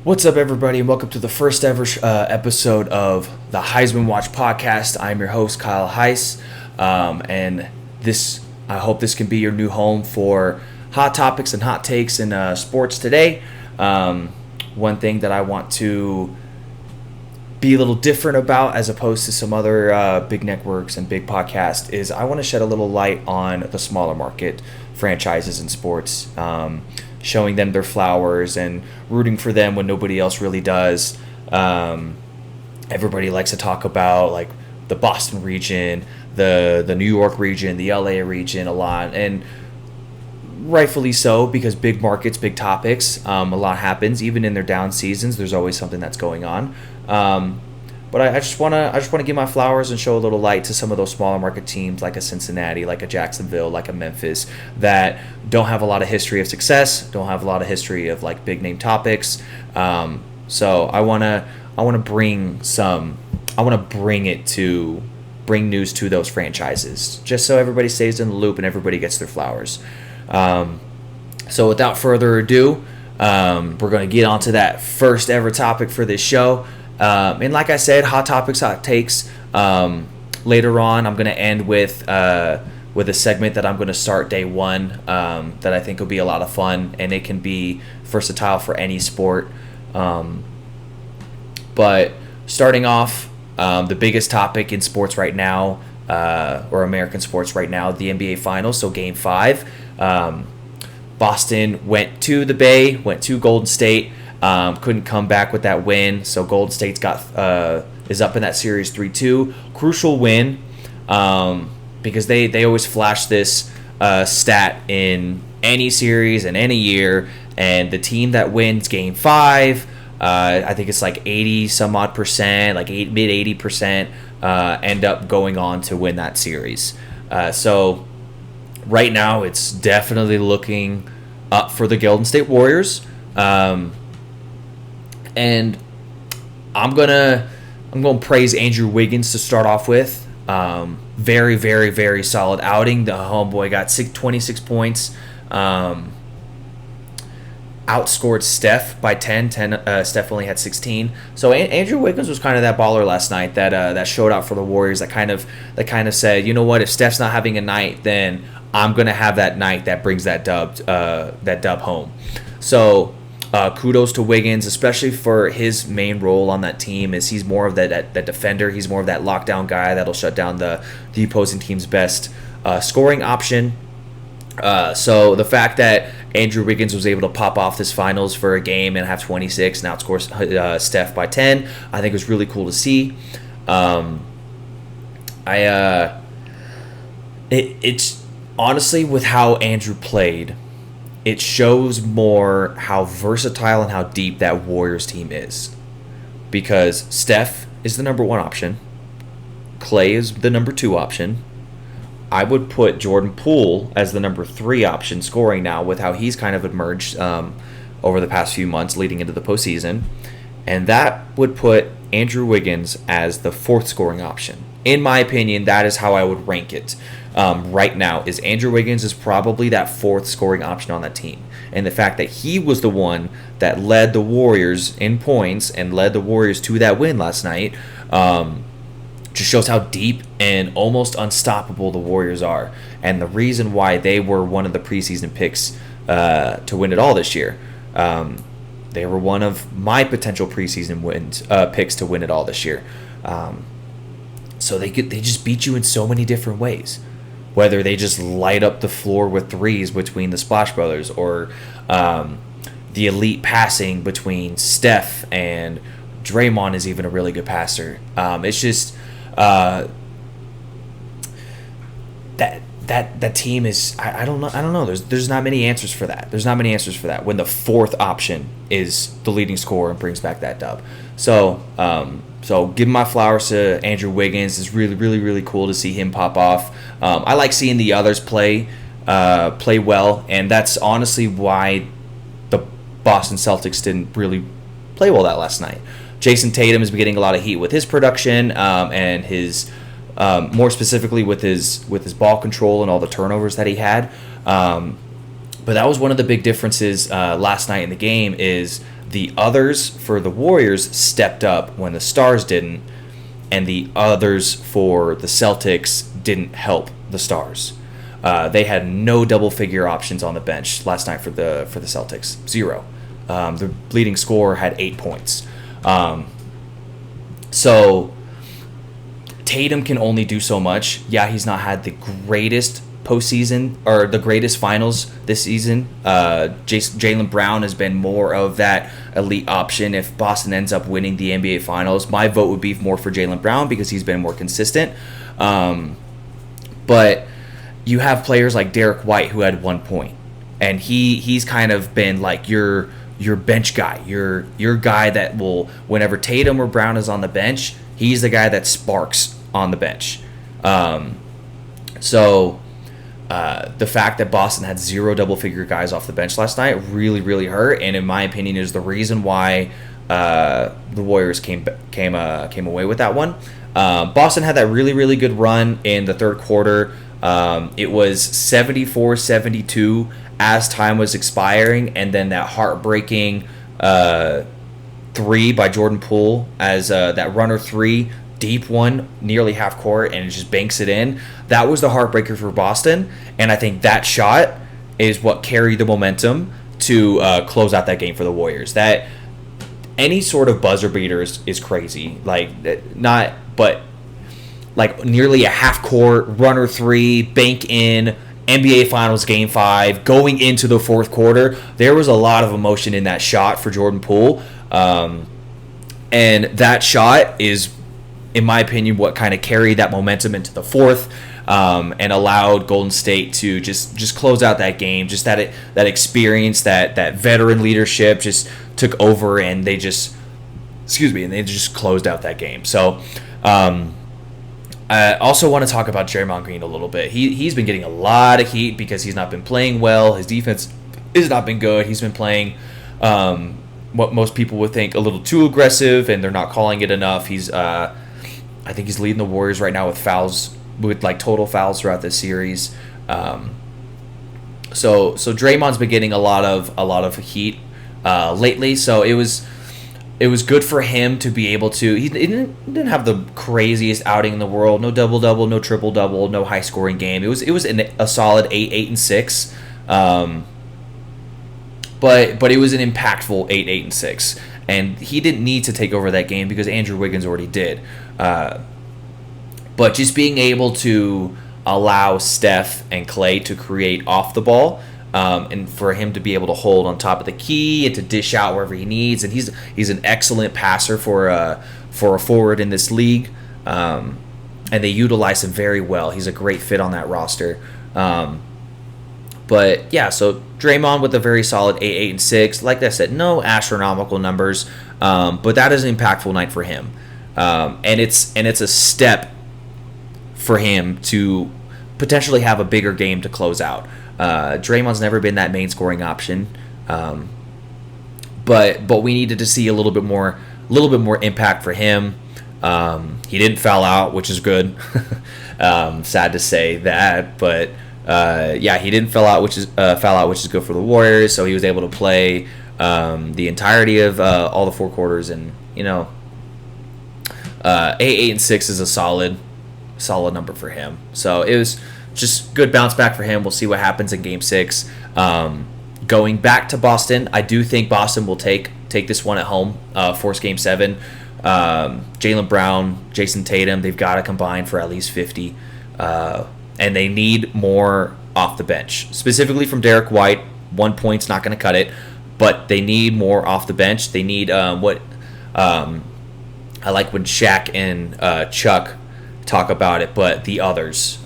What's up, everybody, and welcome to the first ever episode of the Heisman Watch podcast. I'm your host, Kyle Heiss, and I hope this can be your new home for hot topics and hot takes in sports today. One thing that I want to be a little different about, as opposed to some other big networks and big podcasts, is I want to shed a little light on the smaller market franchises in sports. Showing them their flowers and rooting for them when nobody else really does. Everybody likes to talk about like the Boston region, the New York region, the LA region a lot, and rightfully so, because big markets, big topics, a lot happens. Even in their down seasons, there's always something that's going on. But I just wanna give my flowers and show a little light to some of those smaller market teams like a Cincinnati, like a Jacksonville, like a Memphis, that don't have a lot of history of success, don't have a lot of history of like big name topics. So I wanna bring news to those franchises, just so everybody stays in the loop and everybody gets their flowers. So without further ado, we're gonna get onto that first ever topic for this show. And like I said, hot topics, hot takes. Later on, I'm going to end with a segment that I'm going to start day one that I think will be a lot of fun, and it can be versatile for any sport. But starting off, the biggest topic in sports right now, or American sports right now, the NBA Finals, so Game 5. Boston went to the Bay, went to Golden State. Couldn't come back with that win, so Golden State's is up in that series 3-2. Crucial win, because they always flash this stat in any series and any year, and the team that wins Game 5, I think it's like 80 some odd percent, like mid 80%, end up going on to win that series. So right now it's definitely looking up for the Golden State Warriors. And I'm gonna praise Andrew Wiggins to start off with. Very, very, very solid outing. The homeboy got 26 points. Outscored Steph by 10. Steph only had 16. So Andrew Wiggins was kind of that baller last night that showed out for the Warriors. That kind of said, you know what, if Steph's not having a night, then I'm gonna have that night that brings that dub home. So. Kudos to Wiggins, especially for his main role on that team. Is he's more of that defender. He's more of that lockdown guy that'll shut down the opposing team's best scoring option. So the fact that Andrew Wiggins was able to pop off this finals for a game and have 26 and outscore Steph by 10, I think was really cool to see. It's honestly, with how Andrew played, it shows more how versatile and how deep that Warriors team is. Because Steph is the number one option. Clay is the number two option. I would put Jordan Poole as the number three option scoring now, with how he's kind of emerged over the past few months leading into the postseason. And that would put Andrew Wiggins as the fourth scoring option. In my opinion, that is how I would rank it. Right now, is Andrew Wiggins is probably that fourth scoring option on that team. And the fact that he was the one that led the Warriors in points and led the Warriors to that win last night just shows how deep and almost unstoppable the Warriors are. And the reason why they were one of the preseason picks to win it all this year. They were one of my potential preseason picks to win it all this year. So they just beat you in so many different ways. Whether they just light up the floor with threes between the Splash Brothers, or the elite passing between Steph and Draymond is even a really good passer. It's just that team is I don't know. There's not many answers for that. There's not many answers for that when the fourth option is the leading scorer and brings back that dub. So give my flowers to Andrew Wiggins. It's really, really, really cool to see him pop off. I like seeing the others play well, and that's honestly why the Boston Celtics didn't really play well that last night. Jason Tatum has been getting a lot of heat with his production and his more specifically with his ball control and all the turnovers that he had. But that was one of the big differences last night in the game is the others for the Warriors stepped up when the Stars didn't, and the others for the Celtics didn't help the Stars. They had no double-figure options on the bench last night for the Celtics. 0. The leading scorer had 8 points. So Tatum can only do so much. Yeah, he's not had the greatest postseason or the greatest finals this season. Jaylen Brown has been more of that elite option. If Boston ends up winning the NBA Finals, my vote would be more for Jaylen Brown because he's been more consistent. But you have players like Derek White who had 1 point, and he's kind of been like your bench guy, your guy that will, whenever Tatum or Brown is on the bench, he's the guy that sparks on the bench. So the fact that Boston had 0 double-figure guys off the bench last night really, really hurt, and in my opinion is the reason why the Warriors came away with that one. Boston had that really, really good run in the third quarter. It was 74-72 as time was expiring, and then that heartbreaking 3 by Jordan Poole as that runner 3, deep one, nearly half court, and it just banks it in. That was the heartbreaker for Boston, and I think that shot is what carried the momentum to close out that game for the Warriors. That any sort of buzzer beater is crazy. Like nearly a half court runner 3, bank in, NBA Finals Game 5, going into the fourth quarter. There was a lot of emotion in that shot for Jordan Poole, and that shot is, in my opinion, what kind of carried that momentum into the fourth, and allowed Golden State to just close out that game. Just that experience, that veteran leadership just took over, and they just closed out that game. So I also want to talk about Draymond Green a little bit. He's been getting a lot of heat because he's not been playing well. His defense has not been good. He's been playing what most people would think a little too aggressive, and they're not calling it enough. I think he's leading the Warriors right now with fouls, with like total fouls throughout this series. So Draymond's been getting a lot of heat lately. So it was good for him to be able to. He didn't have the craziest outing in the world. No double double, no triple double, no high scoring game. It was a solid 8-6. But it was an impactful 8-6, and he didn't need to take over that game because Andrew Wiggins already did. But just being able to allow Steph and Klay to create off the ball, and for him to be able to hold on top of the key and to dish out wherever he needs, and he's an excellent passer for a forward in this league, and they utilize him very well. He's a great fit on that roster. But yeah, so Draymond with a very solid 8-6. Like I said, no astronomical numbers, but that is an impactful night for him, and it's a step for him to potentially have a bigger game to close out. Draymond's never been that main scoring option, but we needed to see a little bit more impact for him. He didn't foul out, which is good. Sad to say that, but yeah, he didn't foul out, which is good for the Warriors. So he was able to play the entirety of all the 4 quarters, and 8-6 is a solid number for him. So it was just good bounce back for him. We'll see what happens in Game 6. Going back to Boston, I do think Boston will take this one at home, force Game 7. Jaylen Brown, Jason Tatum, they've got to combine for at least 50. And they need more off the bench, specifically from Derek White. 1 point's not going to cut it, but they need more off the bench. They need I like when Shaq and Chuck talk about it, but the others.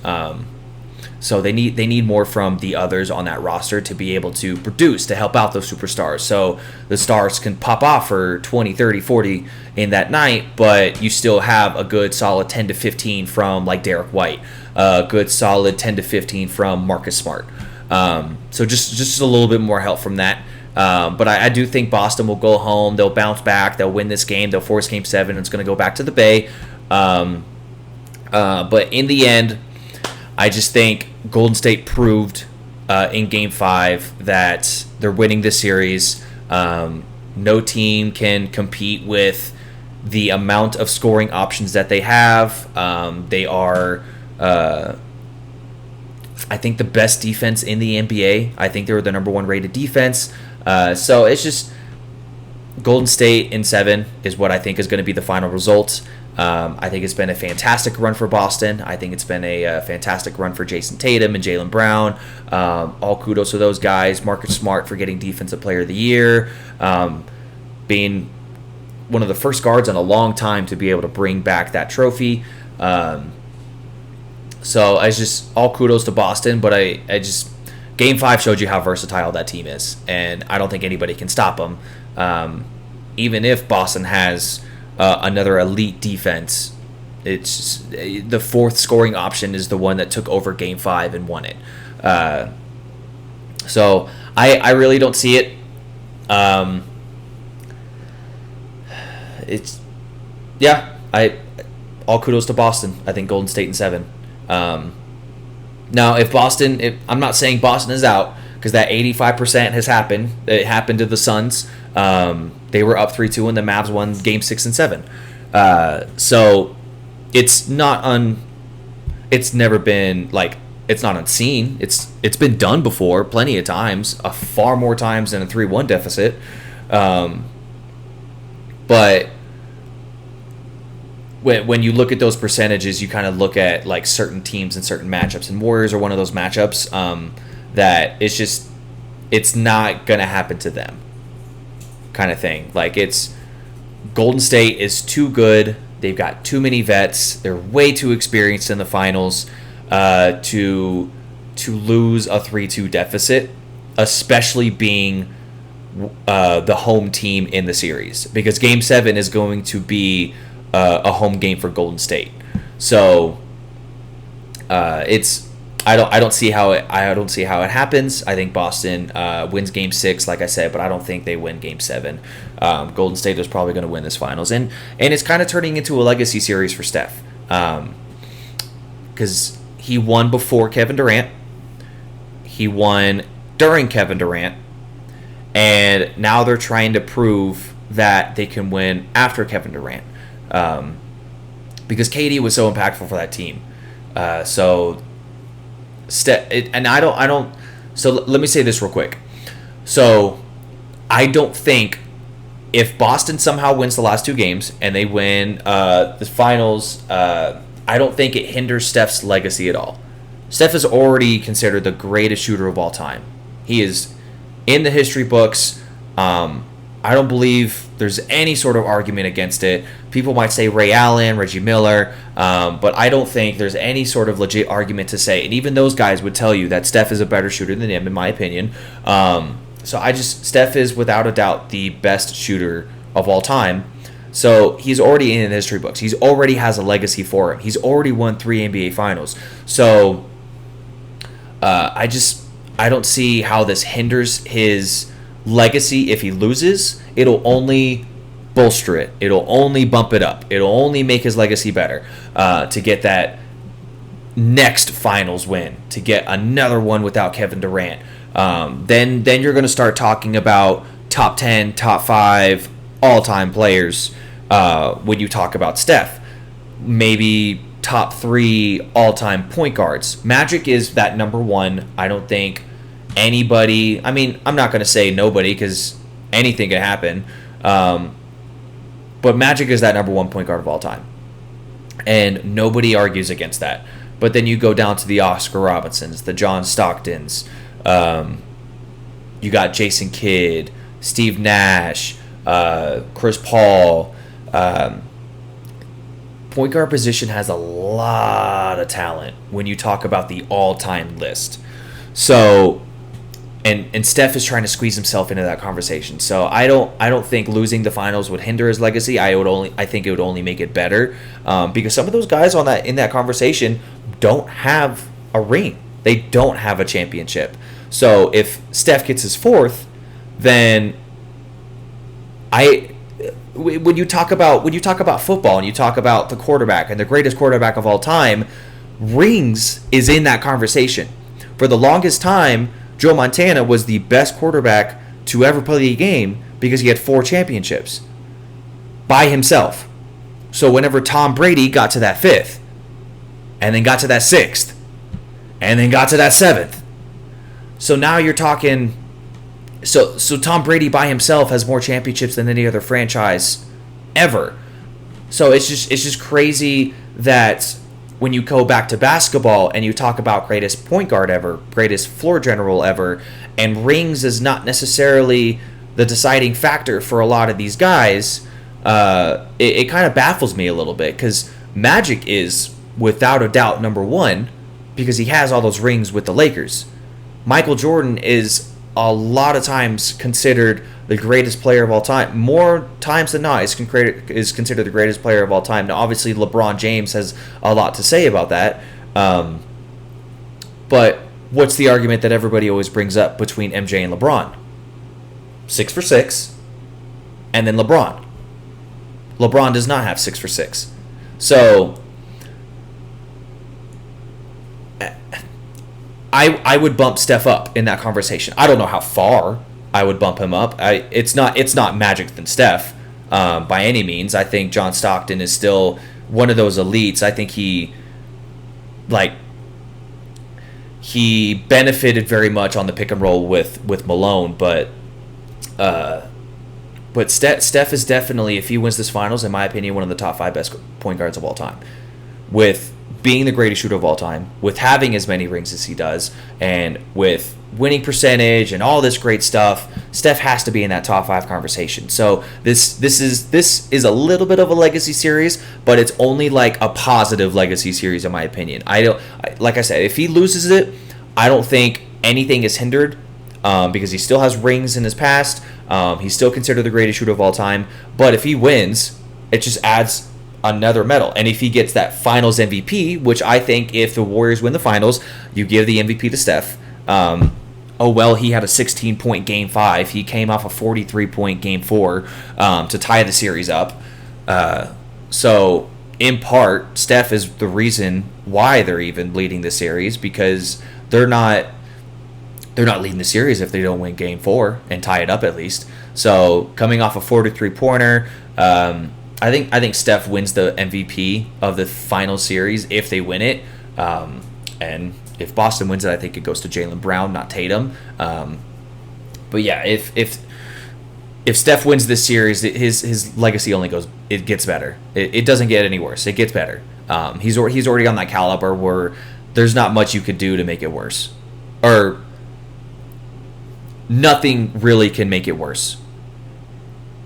So they need more from the others on that roster to be able to produce, to help out those superstars. So the stars can pop off for 20, 30, 40 in that night, but you still have a good solid 10 to 15 from like Derek White, a good solid 10 to 15 from Marcus Smart. So just a little bit more help from that. But I do think Boston will go home. They'll bounce back. They'll win this game. They'll force Game 7. It's going to go back to the Bay. But in the end, I just think Golden State proved in Game 5 that they're winning this series. No team can compete with the amount of scoring options that they have. They are, I think, the best defense in the NBA. I think they were the number one rated defense. So it's just Golden State in 7 is what I think is going to be the final result. I think it's been a fantastic run for Boston. I think it's been a fantastic run for Jason Tatum and Jaylen Brown. All kudos to those guys. Marcus Smart for getting Defensive Player of the Year. Being one of the first guards in a long time to be able to bring back that trophy. So I just all kudos to Boston, but I just Game 5 showed you how versatile that team is, and I don't think anybody can stop them. Even if Boston has another elite defense, it's just, the fourth scoring option is the one that took over Game 5 and won it. So I really don't see it. It's all kudos to Boston. I think Golden State in 7. Now, if I'm not saying Boston is out, because that 85% has happened. It happened to the Suns. They were up 3-2 and the Mavs won Game 6 and 7. So it's not it's never been like, it's not unseen. It's been done before plenty of times, far more times than a 3-1 deficit. But when you look at those percentages, you kind of look at like certain teams and certain matchups, and Warriors are one of those matchups that it's not gonna happen to them, kind of thing. Like, it's Golden State is too good. They've got too many vets. They're way too experienced in the finals to lose a 3-2 deficit, especially being the home team in the series, because Game 7 is going to be a home game for Golden State. So I don't see how it happens. I think Boston wins Game 6, like I said, but I don't think they win Game 7. Golden State is probably going to win this finals, and it's kind of turning into a legacy series for Steph, because he won before Kevin Durant, he won during Kevin Durant, and now they're trying to prove that they can win after Kevin Durant, because KD was so impactful for that team. So let me say this real quick. So I don't think if Boston somehow wins the last 2 games and they win the finals, I don't think it hinders Steph's legacy at all. Steph is already considered the greatest shooter of all time. He is in the history books. I don't believe there's any sort of argument against it. People might say Ray Allen, Reggie Miller, but I don't think there's any sort of legit argument to say, and even those guys would tell you that Steph is a better shooter than him, in my opinion. So Steph is without a doubt the best shooter of all time. So he's already in the history books. He's already has a legacy for him. He's already won 3 NBA finals. So I don't see how this hinders his legacy. If he loses, it'll only bolster it. It'll only bump it up. It'll only make his legacy better to get that next finals win, to get another one without Kevin Durant. Then you're going to start talking about top 10, top 5 all-time players when you talk about Steph. Maybe top 3 all-time point guards. Magic is that number 1. I don't think anybody, I mean, I'm not going to say nobody because anything can happen, but Magic is that number 1 point guard of all time, and nobody argues against that. But then you go down to the Oscar Robinsons, the John Stocktons, you got Jason Kidd, Steve Nash, Chris Paul. Point guard position has a lot of talent when you talk about the all-time list. So, and Steph is trying to squeeze himself into that conversation. So I don't think losing the finals would hinder his legacy. I think it would only make it better, because some of those guys in that conversation don't have a ring. They don't have a championship. So if Steph gets his 4th, then when you talk about football and you talk about the quarterback and the greatest quarterback of all time, rings is in that conversation. For the longest time, Joe Montana was the best quarterback to ever play the game because he had 4 championships by himself. So whenever Tom Brady got to that 5th, and then got to that 6th, and then got to that 7th, so now you're talking. So Tom Brady by himself has more championships than any other franchise ever. So it's just crazy that when you go back to basketball and you talk about greatest point guard ever, greatest floor general ever, and rings is not necessarily the deciding factor for a lot of these guys, it kind of baffles me a little bit, because Magic is without a doubt number one because he has all those rings with the Lakers. Michael Jordan is a lot of times considered the greatest player of all time. More times than not is considered the greatest player of all time. Now, obviously, LeBron James has a lot to say about that. But what's the argument that everybody always brings up between MJ and LeBron? 6 for 6, and then LeBron. LeBron does not have 6 for 6. So I would bump Steph up in that conversation. I don't know how far I would bump him up. It's not Magic than Steph by any means. I think John Stockton is still one of those elites. I think he benefited very much on the pick and roll with Malone, but Steph is definitely, if he wins this finals, in my opinion, one of the top 5 best point guards of all time. With being the greatest shooter of all time, with having as many rings as he does, and with winning percentage and all this great stuff, Steph has to be in that top 5 conversation. So this is a little bit of a legacy series, but it's only like a positive legacy series in my opinion. Like I said, if he loses it, I don't think anything is hindered because he still has rings in his past. He's still considered the greatest shooter of all time. But if he wins, it just adds another medal. And if he gets that finals MVP, which I think if the Warriors win the finals, you give the MVP to Steph. He had a 16-point Game 5. He came off a 43-point Game 4 to tie the series up. So, in part, Steph is the reason why they're even leading the series, because they're not leading the series if they don't win Game 4 and tie it up at least. So, coming off a 43-pointer, I think Steph wins the MVP of the final series if they win it. And if Boston wins it, I think it goes to Jaylen Brown, not Tatum. But yeah, if Steph wins this series, his legacy only gets better. It doesn't get any worse. It gets better. He's already on that caliber where there's not much you could do to make it worse, or nothing really can make it worse.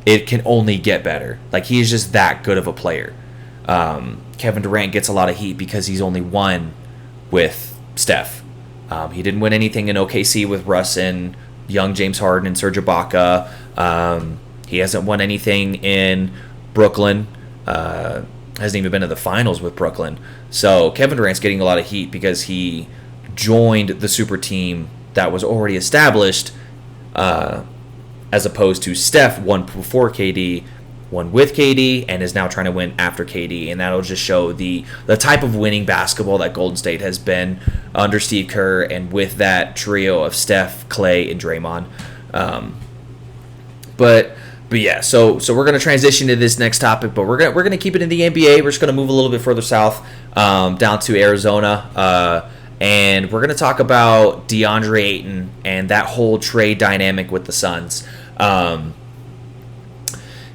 It can only get better. Like, he's just that good of a player. Kevin Durant gets a lot of heat because he's only won with Steph. He didn't win anything in OKC with Russ and young James Harden and Serge Ibaka. He hasn't won anything in Brooklyn. Hasn't even been to the finals with Brooklyn. So Kevin Durant's getting a lot of heat because he joined the super team that was already established, as opposed to Steph won before KD, won with KD, and is now trying to win after KD. And that'll just show the type of winning basketball that Golden State has been under Steve Kerr, and with that trio of Steph, Clay, and Draymond. But yeah, so we're gonna transition to this next topic, but we're gonna keep it in the NBA. We're just gonna move a little bit further south, down to Arizona, and we're gonna talk about Deandre Ayton and that whole trade dynamic with the Suns.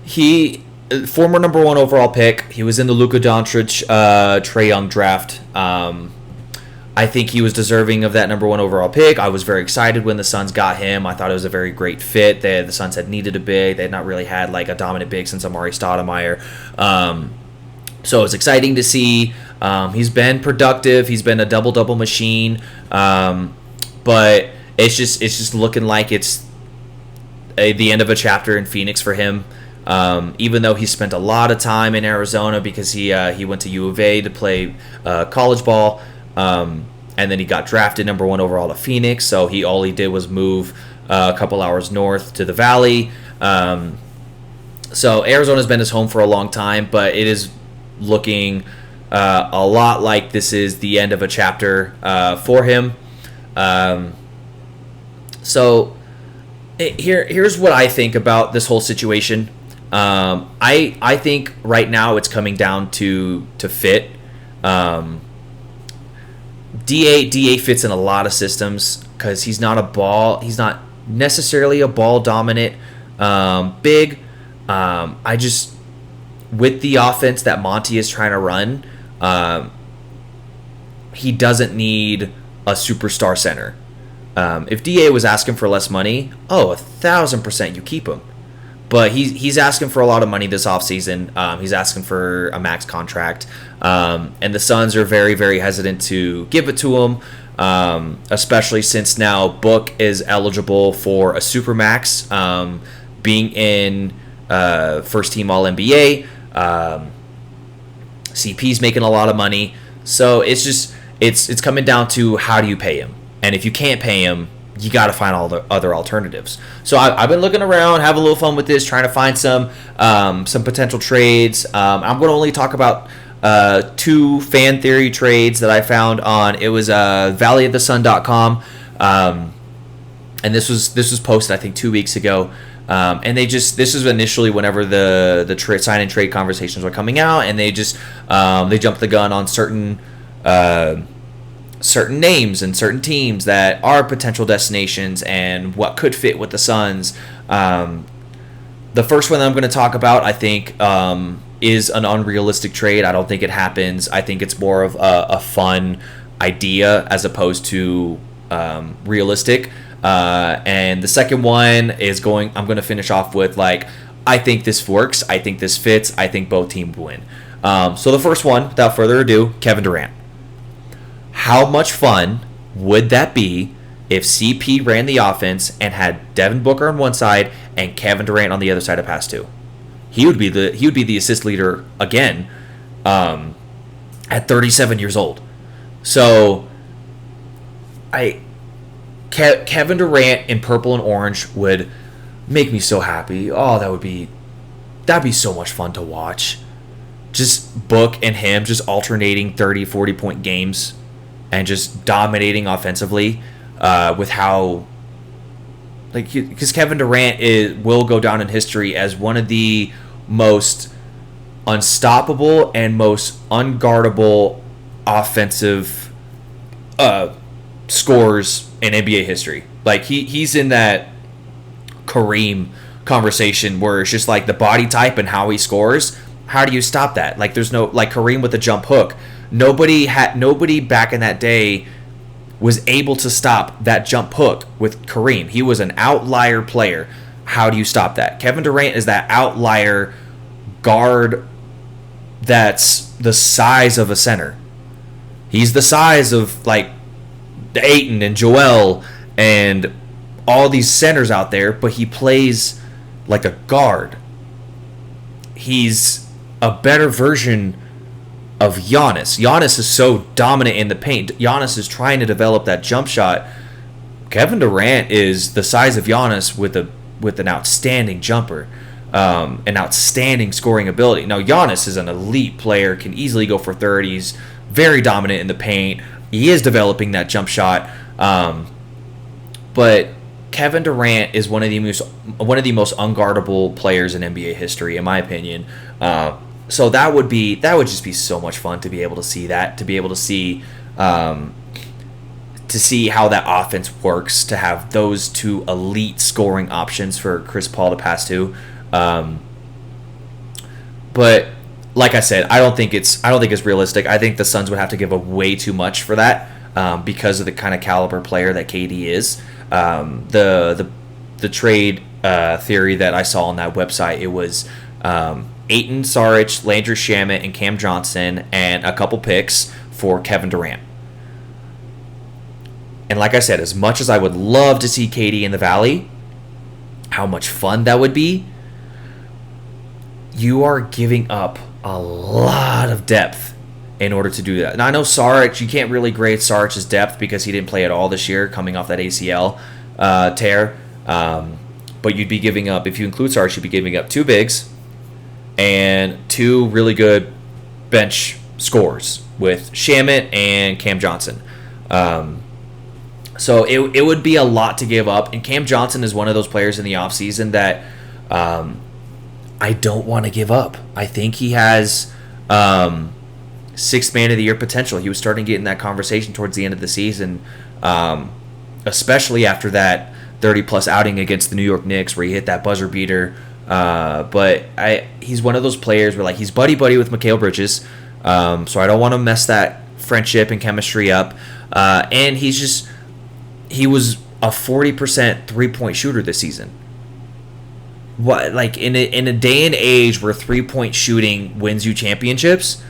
He, former number 1 overall pick. He was in the Luka Doncic, Trae Young draft. I think he was deserving of that number 1 overall pick. I was very excited when the Suns got him. I thought it was a very great fit. The Suns had needed a big. They had not really had like a dominant big since Amari Stoudemire. So it was exciting to see. He's been productive. He's been a double-double machine. But it's just looking like it's the end of a chapter in Phoenix for him. Even though he spent a lot of time in Arizona because he went to U of A to play college ball, and then he got drafted number 1 overall to Phoenix. So all he did was move a couple hours north to the Valley. So Arizona's been his home for a long time, but it is looking a lot like this is the end of a chapter for him. So Here's what I think about this whole situation. I think right now it's coming down to fit. Da fits in a lot of systems because he's not necessarily a ball dominant big. I just, with the offense that Monty is trying to run, he doesn't need a superstar center. If Da was asking for less money, 1,000% you keep him. But he's asking for a lot of money this offseason. He's asking for a max contract. And the Suns are very, very hesitant to give it to him, especially since now Book is eligible for a supermax, being in first team All-NBA. CP's making a lot of money. So it's coming down to how do you pay him? And if you can't pay him, you got to find all the other alternatives. So I've been looking around, having a little fun with this, trying to find some potential trades. I'm going to only talk about 2 fan theory trades that I found on. It was valleyofthesun.com, and this was posted I think 2 weeks ago. And this was initially whenever the sign and trade conversations were coming out, and they jumped the gun on certain names and certain teams that are potential destinations and what could fit with the Suns. The first one that I'm going to talk about, I think, is an unrealistic trade. I don't think it happens. I think it's more of a fun idea as opposed to realistic. And the second one is I'm going to finish off with, I think this works. I think this fits. I think both teams win. So the first one, without further ado, Kevin Durant. How much fun would that be if CP ran the offense and had Devin Booker on one side and Kevin Durant on the other side of pass 2? He would be the assist leader again, at 37 years old. So Kevin Durant in purple and orange would make me so happy. Oh, that'd be so much fun to watch. Just Book and him just alternating 30, 40-point games and just dominating offensively, with how, because Kevin Durant will go down in history as one of the most unstoppable and most unguardable offensive scorers in NBA history. He's in that Kareem conversation where it's just the body type and how he scores. How do you stop that? There's no, Kareem with the jump hook. Nobody back in that day was able to stop that jump hook with Kareem. He was an outlier player. How do you stop that? Kevin Durant is that outlier guard that's the size of a center. He's the size of Ayton and Joel and all these centers out there, but he plays like a guard. He's a better version of Giannis. Giannis is so dominant in the paint. Giannis is trying to develop that jump shot. Kevin Durant is the size of Giannis with an outstanding jumper, an outstanding scoring ability. Now, Giannis is an elite player, can easily go for 30s, very dominant in the paint. He is developing that jump shot, but Kevin Durant is one of the most unguardable players in NBA history, in my opinion. So that would just be so much fun to be able to see that, to be able to see how that offense works, to have those 2 elite scoring options for Chris Paul to pass to. But like I said, I don't think it's realistic. I think the Suns would have to give up way too much for that, because of the kind of caliber player that KD is. The trade theory that I saw on that website, it was Ayton, Saric, Landry Shamet, and Cam Johnson, and a couple picks for Kevin Durant. And like I said, as much as I would love to see KD in the Valley, how much fun that would be, you are giving up a lot of depth in order to do that. Now, I know Saric, you can't really grade Saric's depth because he didn't play at all this year coming off that ACL tear. But you'd be giving up, if you include Saric, you'd be giving up 2 bigs and 2 really good bench scores with Shamet and Cam Johnson. So it would be a lot to give up. And Cam Johnson is one of those players in the offseason that I don't want to give up. I think he has sixth man of the year potential. He was starting to get in that conversation towards the end of the season, especially after that 30-plus outing against the New York Knicks where he hit that buzzer beater. But he's one of those players where, like, he's buddy-buddy with Mikal Bridges, so I don't want to mess that friendship and chemistry up. And he was a 40% three-point shooter this season. What, like, in a day and age where three-point shooting wins you championships,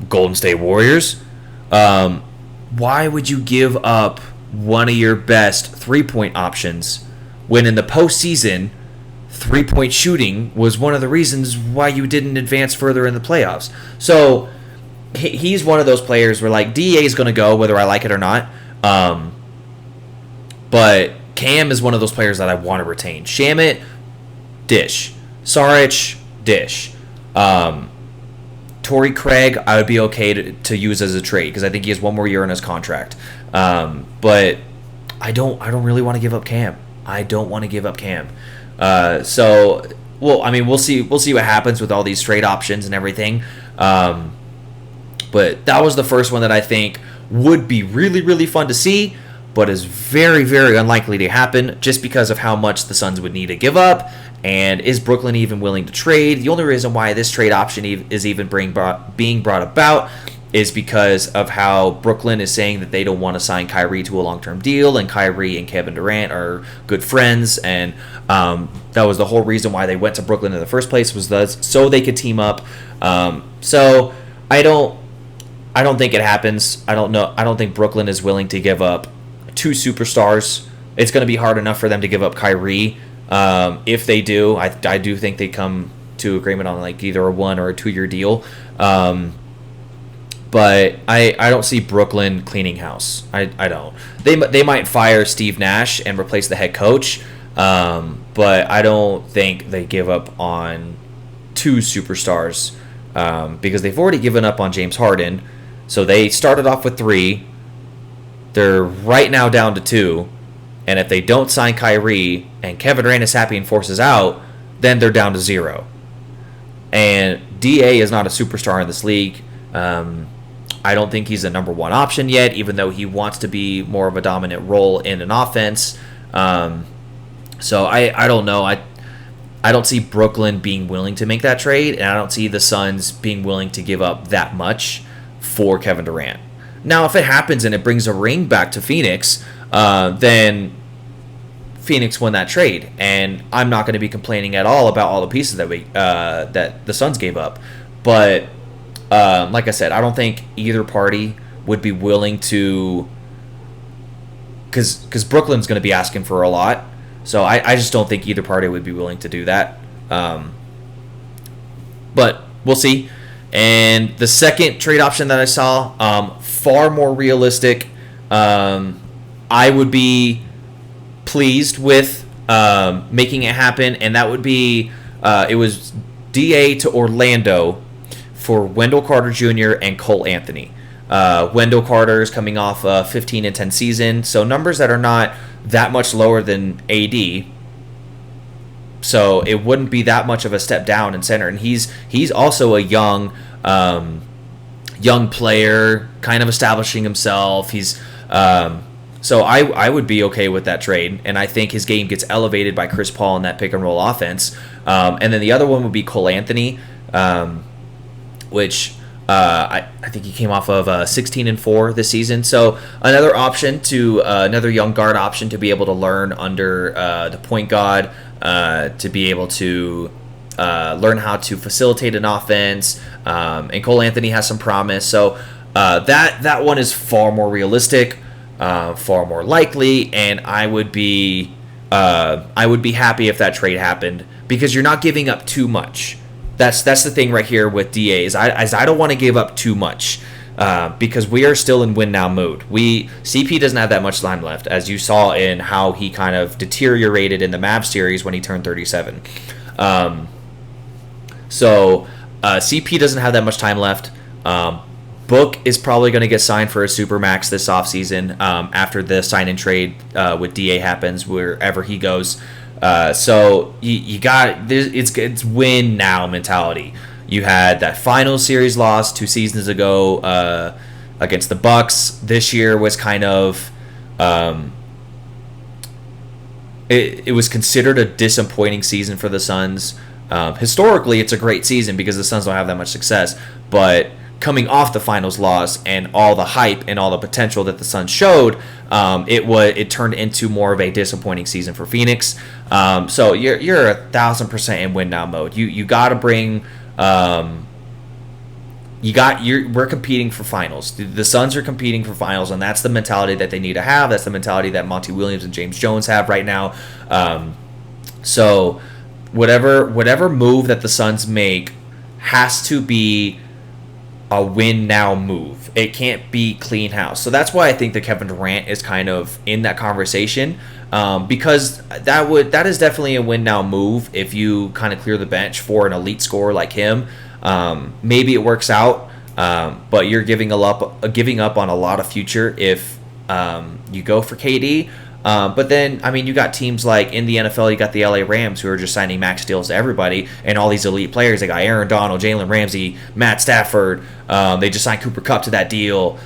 Golden State Warriors, why would you give up one of your best three-point options when in the postseason three-point shooting was one of the reasons why you didn't advance further in the playoffs? So he's one of those players where, like, DA is going to go whether I like it or not. But Cam is one of those players that I want to retain. Shamet, dish. Saric, dish. Torrey Craig, I would be okay to use as a trade because I think he has one more year on his contract. But I don't really want to give up Cam. I don't want to give up Cam. So, well, I mean, we'll see what happens with all these trade options and everything. But that was the first one that I think would be really, really fun to see, but is very, very unlikely to happen just because of how much the Suns would need to give up. And is Brooklyn even willing to trade? The only reason why this trade option is even being brought about is because of how Brooklyn is saying that they don't want to sign Kyrie to a long-term deal, and Kyrie and Kevin Durant are good friends, and that was the whole reason why they went to Brooklyn in the first place, was so they could team up. So I don't think it happens. I don't think Brooklyn is willing to give up two superstars. It's going to be hard enough for them to give up Kyrie. If they do, I do think they come to agreement on, like, either a 1 or a 2-year deal. But I don't see Brooklyn cleaning house. I don't. They might fire Steve Nash and replace the head coach, but I don't think they give up on two superstars because they've already given up on James Harden. So they started off with 3. They're right now down to 2. And if they don't sign Kyrie and Kevin Durant is happy and forces out, then they're down to 0. And DA is not a superstar in this league. I don't think he's a number 1 option yet, even though he wants to be more of a dominant role in an offense. So I don't know. I don't see Brooklyn being willing to make that trade, and I don't see the Suns being willing to give up that much for Kevin Durant. Now, if it happens and it brings a ring back to Phoenix, then Phoenix won that trade, and I'm not going to be complaining at all about all the pieces that the Suns gave up. But like I said, I don't think either party would be willing to, because Brooklyn's going to be asking for a lot. So I just don't think either party would be willing to do that. But we'll see. And the second trade option that I saw, far more realistic. I would be pleased with making it happen, and that would be it was DA to Orlando for Wendell Carter Jr. and Cole Anthony. Wendell Carter is coming off a 15-10 season, so numbers that are not that much lower than AD. So it wouldn't be that much of a step down in center, and he's also a young player, kind of establishing himself. He's so I would be okay with that trade, and I think his game gets elevated by Chris Paul in that pick and roll offense. And then the other one would be Cole Anthony, which I think he came off of 16-4 this season. So another option another young guard option to be able to learn under the point guard, to be able to learn how to facilitate an offense. And Cole Anthony has some promise. So that one is far more realistic, far more likely, and I would be happy if that trade happened because you're not giving up too much. That's the thing right here with DA is I don't want to give up too much because we are still in win now mode. CP doesn't have that much time left, as you saw in how he kind of deteriorated in the Mavs series when he turned 37. So CP doesn't have that much time left, Book is probably going to get signed for a supermax this offseason after the sign and trade with DA happens wherever he goes. So you got it's win now mentality. You had that final series loss 2 seasons ago against the Bucks. This year was kind of it was considered a disappointing season for the Suns. Historically, it's a great season because the Suns don't have that much success, but coming off the finals loss and all the hype and all the potential that the Suns showed, it turned into more of a disappointing season for Phoenix. So you're 1,000% in win now mode. You got to bring. We're competing for finals. The Suns are competing for finals, and that's the mentality that they need to have. That's the mentality that Monty Williams and James Jones have right now. So whatever move that the Suns make has to be a win now move. It can't be clean house. So that's why I think that Kevin Durant is kind of in that conversation, because that is definitely a win now move if you kind of clear the bench for an elite scorer like him. Maybe it works out, but you're giving up on a lot of future if you go for KD. But then, I mean, you got teams like in the NFL, you got the LA Rams who are just signing max deals to everybody, and all these elite players. They got Aaron Donald, Jalen Ramsey, Matt Stafford. They just signed Cooper Kupp to that deal.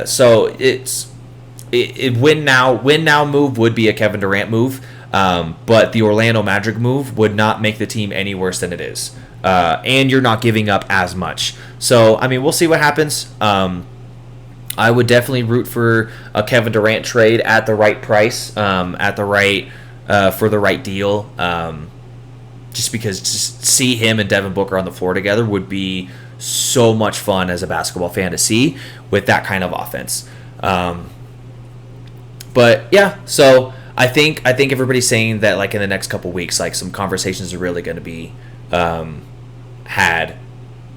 So it win now move would be a Kevin Durant move, but the Orlando Magic move would not make the team any worse than it is. And you're not giving up as much. So, I mean, we'll see what happens. I would definitely root for a Kevin Durant trade at the right price, for the right deal. Just because just see him and Devin Booker on the floor together would be so much fun as a basketball fan to see with that kind of offense. But yeah, so I think everybody's saying that like in the next couple weeks, like some conversations are really going to be had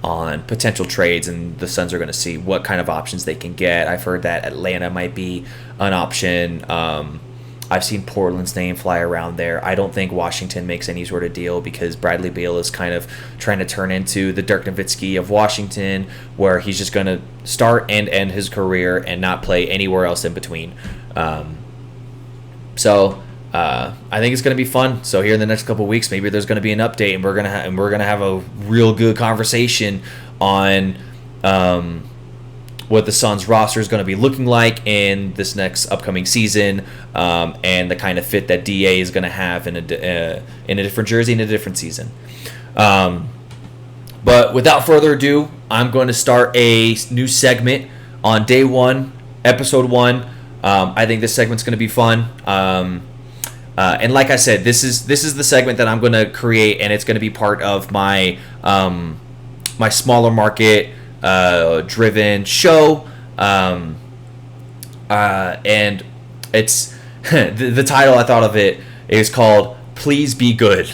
on potential trades, and the Suns are going to see what kind of options they can get. I've heard that Atlanta might be an option. I've seen Portland's name fly around there. I don't think Washington makes any sort of deal because Bradley Beal is kind of trying to turn into the Dirk Nowitzki of Washington, where he's just going to start and end his career and not play anywhere else in between. So I think it's going to be fun. So here in the next couple of weeks, maybe there's going to be an update, and we're gonna have a real good conversation on what the Suns roster is going to be looking like in this next upcoming season, and the kind of fit that DA is going to have in a different jersey in a different season. But without further ado, I'm going to start a new segment on day 1, episode 1. I think this segment's going to be fun. And like I said, this is the segment that I'm going to create, and it's going to be part of my my smaller market driven show. And it's the title I thought of it is called "Please Be Good."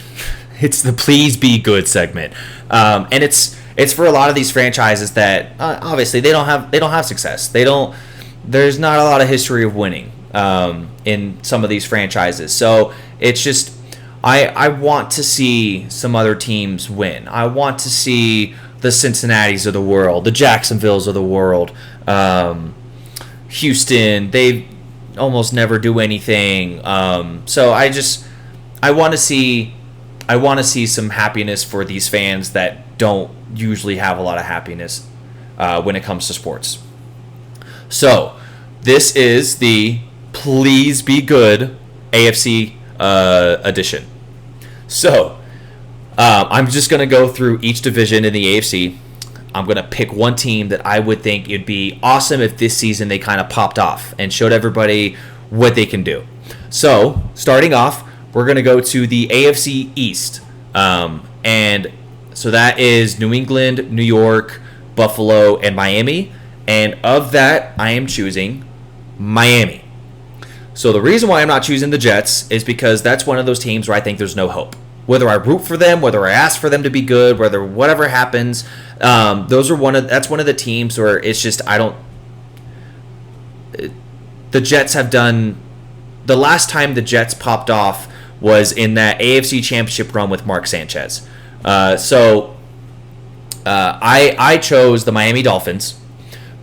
It's the "Please Be Good" segment, and it's for a lot of these franchises that obviously they don't have success. There's not a lot of history of winning in some of these franchises. So it's just I want to see some other teams win. I want to see the Cincinnatis of the world, the Jacksonvilles of the world, Houston. They almost never do anything. So I want to see some happiness for these fans that don't usually have a lot of happiness when it comes to sports. So this is the Please Be Good AFC edition. So I'm just going to go through each division in the AFC. I'm going to pick one team that I would think it'd be awesome if this season they kind of popped off and showed everybody what they can do. So starting off, we're going to go to the AFC East. And so that is New England, New York, Buffalo, and Miami. And of that, I am choosing Miami. So the reason why I'm not choosing the Jets is because that's one of those teams where I think there's no hope. Whether I root for them, whether I ask for them to be good, whether whatever happens, that's one of the teams where it's just the Jets have done. The last time the Jets popped off was in that AFC Championship run with Mark Sanchez. I chose the Miami Dolphins.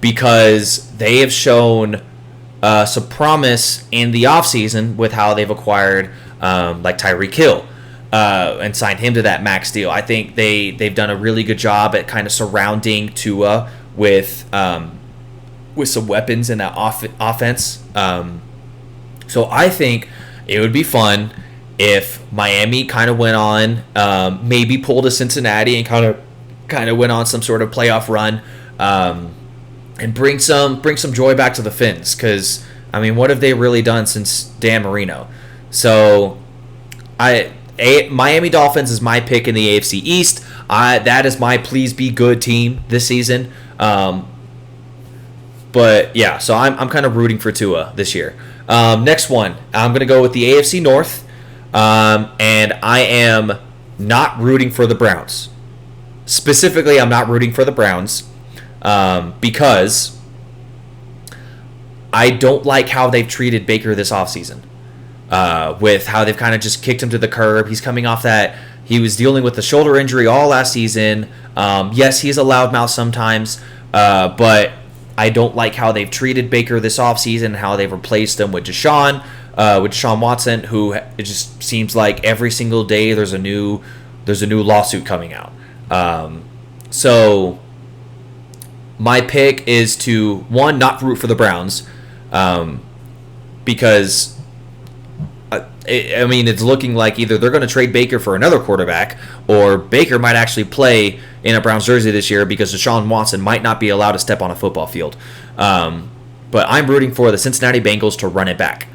because they have shown some promise in the offseason with how they've acquired like Tyreek Hill and signed him to that max deal. I think they've done a really good job at kind of surrounding Tua with some weapons in that offense. So I think it would be fun if Miami kind of went on, maybe pulled a Cincinnati and kind of went on some sort of playoff run, and bring some joy back to the Finns. Because I mean, what have they really done since Dan Marino? So Miami Dolphins is my pick in the AFC East. That is my please be good team this season. But yeah, so I'm kind of rooting for Tua this year. Next one, I'm going to go with the AFC North, and I am not rooting for the Browns. Specifically, I'm not rooting for the Browns because I don't like how they've treated Baker this offseason, with how they've kind of just kicked him to the curb. He's coming off that. He was dealing with the shoulder injury all last season. Yes, he's a loudmouth sometimes, but I don't like how they've treated Baker this offseason, how they've replaced him with Deshaun Watson, who it just seems like every single day there's a new lawsuit coming out. So my pick is to, one, not root for the Browns, because I mean, it's looking like either they're going to trade Baker for another quarterback, or Baker might actually play in a Browns jersey this year because Deshaun Watson might not be allowed to step on a football field. But I'm rooting for the Cincinnati Bengals to run it back.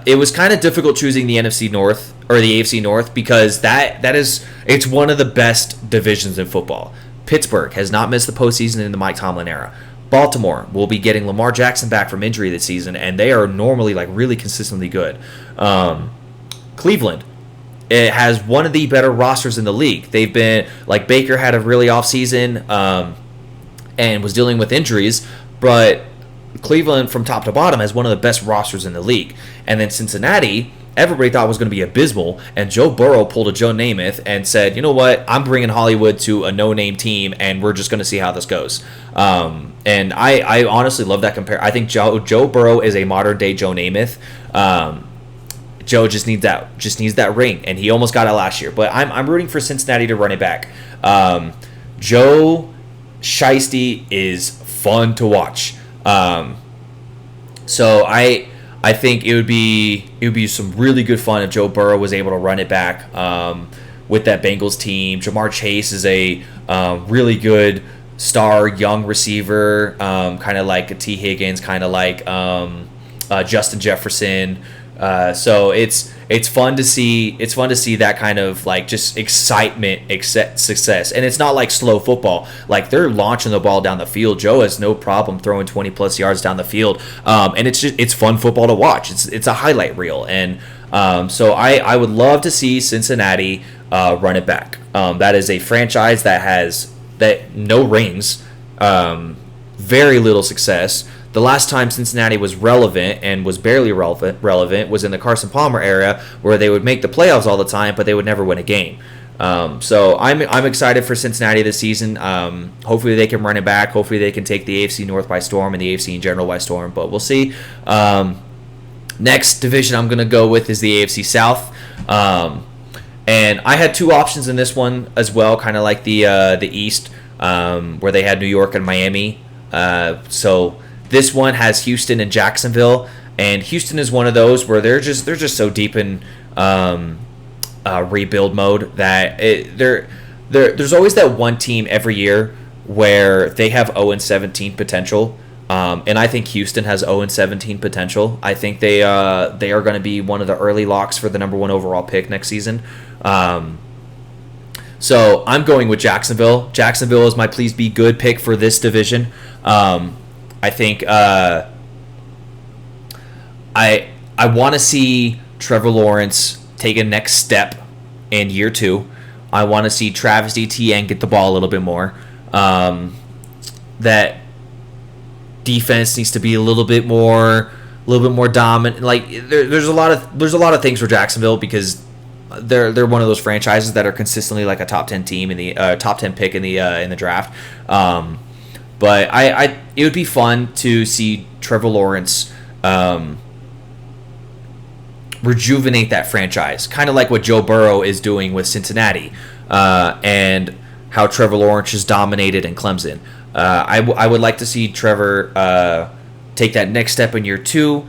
It was kind of difficult choosing the NFC North or the AFC North because it's one of the best divisions in football. Pittsburgh has not missed the postseason in the Mike Tomlin era. Baltimore will be getting Lamar Jackson back from injury this season, and they are normally like really consistently good. Cleveland, it has one of the better rosters in the league. They've been like, Baker had a really off season and was dealing with injuries, but Cleveland from top to bottom has one of the best rosters in the league. And then Cincinnati, everybody thought was going to be abysmal, and Joe Burrow pulled a Joe Namath and said, you know what, I'm bringing Hollywood to a no-name team, and we're just going to see how this goes. And I honestly love that compare. I think Joe Burrow is a modern-day Joe Namath. Joe just needs that ring, and he almost got it last year. But I'm rooting for Cincinnati to run it back. Joe Shiesty is fun to watch. So I think it would be some really good fun if Joe Burrow was able to run it back with that Bengals team. Jamar Chase is a really good star young receiver, kind of like a T. Higgins, kind of like Justin Jefferson. So it's fun to see. It's fun to see that kind of like just excitement, success, and it's not like slow football. Like, they're launching the ball down the field. Joe has no problem throwing 20+ yards down the field, and it's fun football to watch. It's a highlight reel, and so I would love to see Cincinnati run it back. That is a franchise that has no rings, very little success. The last time Cincinnati was relevant and was barely relevant was in the Carson Palmer era, where they would make the playoffs all the time, but they would never win a game. So I'm excited for Cincinnati this season. Hopefully they can run it back. Hopefully they can take the AFC North by storm and the AFC in general by storm, but we'll see. Next division I'm going to go with is the AFC South. And I had two options in this one as well, kind of like the East, where they had New York and Miami. So this one has Houston and Jacksonville, and Houston is one of those where they're just so deep in rebuild mode that there's always that one team every year where they have 0-17 potential, and I think Houston has 0-17 potential. I think they are going to be one of the early locks for the number 1 overall pick next season. So I'm going with Jacksonville. Jacksonville is my please be good pick for this division. I think I want to see Trevor Lawrence take a next step in year 2. I want to see Travis Etienne get the ball a little bit more. That defense needs to be a little bit more dominant. Like, there's a lot of things for Jacksonville because they're one of those franchises that are consistently like a top 10 team in the top 10 pick in the draft. But it would be fun to see Trevor Lawrence rejuvenate that franchise, kind of like what Joe Burrow is doing with Cincinnati, and how Trevor Lawrence is dominated in Clemson. I would like to see Trevor take that next step in year 2,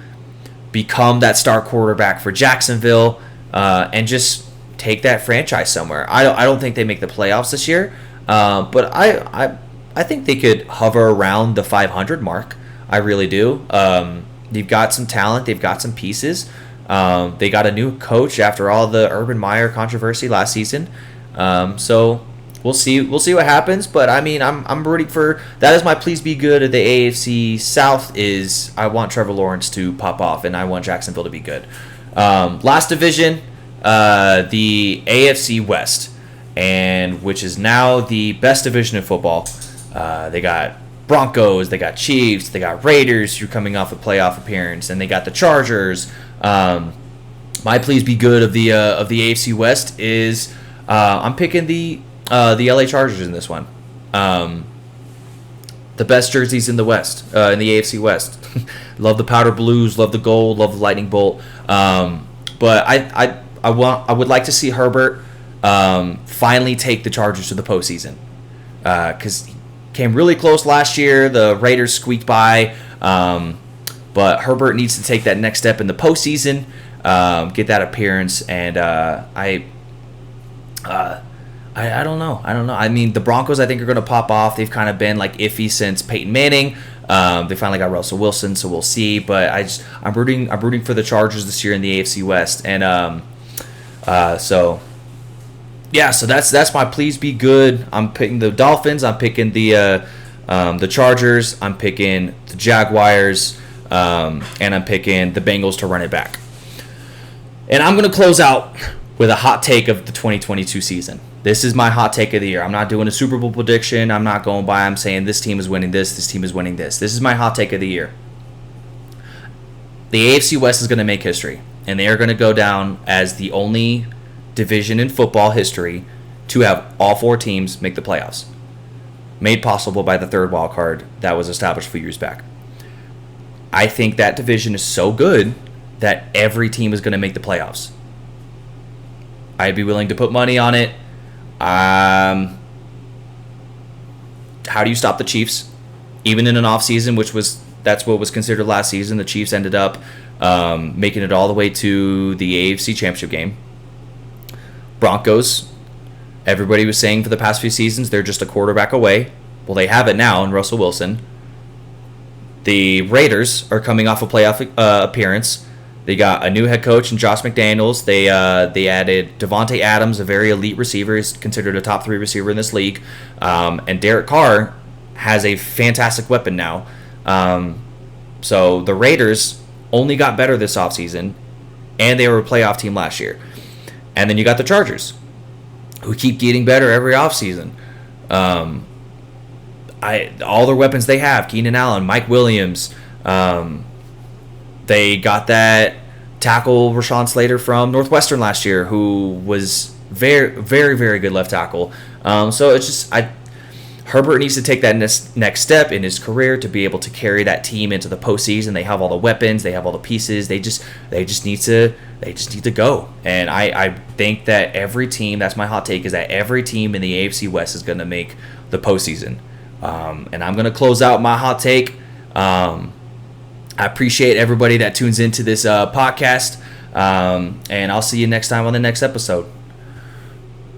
become that star quarterback for Jacksonville, and just take that franchise somewhere. I don't think they make the playoffs this year, but I think they could hover around the 500 mark. I really do. They've got some talent. They've got some pieces. They got a new coach after all the Urban Meyer controversy last season. So we'll see. We'll see what happens. But I mean, I'm rooting for that. Is my please be good of the AFC South. Is I want Trevor Lawrence to pop off, and I want Jacksonville to be good. Last division, the AFC West, and which is now the best division in football. They got Broncos, they got Chiefs, they got Raiders who are coming off a playoff appearance, and they got the Chargers. My please be good of the AFC West is I'm picking the LA Chargers in this one. The best jerseys in the West, in the AFC West. Love the powder blues, love the gold, love the lightning bolt. But I would like to see Herbert finally take the Chargers to the postseason, because he came really close last year. The Raiders squeaked by, but Herbert needs to take that next step in the postseason, get that appearance, and I don't know. I mean, the Broncos I think are going to pop off. They've kind of been like iffy since Peyton Manning. They finally got Russell Wilson, so we'll see. But I'm rooting for the Chargers this year in the AFC West, and so that's my please be good. I'm picking the Dolphins. I'm picking the Chargers. I'm picking the Jaguars, and I'm picking the Bengals to run it back. And I'm going to close out with a hot take of the 2022 season. This is my hot take of the year. I'm not doing a Super Bowl prediction. I'm not going by. I'm saying this team is winning this. This team is winning this. This is my hot take of the year. The AFC West is going to make history, and they are going to go down as the only division in football history to have all 4 teams make the playoffs, made possible by the third wild card that was established a few years back. I think that division is so good that every team is going to make the playoffs. I'd be willing to put money on it. How do you stop the Chiefs? Even in an offseason, that's what was considered last season, the Chiefs ended up making it all the way to the AFC Championship game. Broncos, everybody was saying for the past few seasons they're just a quarterback away. Well, they have it now in Russell Wilson. The Raiders are coming off a playoff appearance. They got a new head coach in Josh McDaniels. They added Devontae Adams, a very elite receiver. He's considered a top 3 receiver in this league. And Derek Carr has a fantastic weapon now. So the Raiders only got better this offseason, and they were a playoff team last year. And then you got the Chargers, who keep getting better every offseason. All their weapons they have, Keenan Allen, Mike Williams. They got that tackle Rashawn Slater from Northwestern last year, who was very, very, very good left tackle. So it's just Herbert needs to take that next step in his career to be able to carry that team into the postseason. They have all the weapons, they have all the pieces. They just need to go. And I think that every team, that's my hot take, is that every team in the AFC West is going to make the postseason. And I'm going to close out my hot take. I appreciate everybody that tunes into this podcast, and I'll see you next time on the next episode.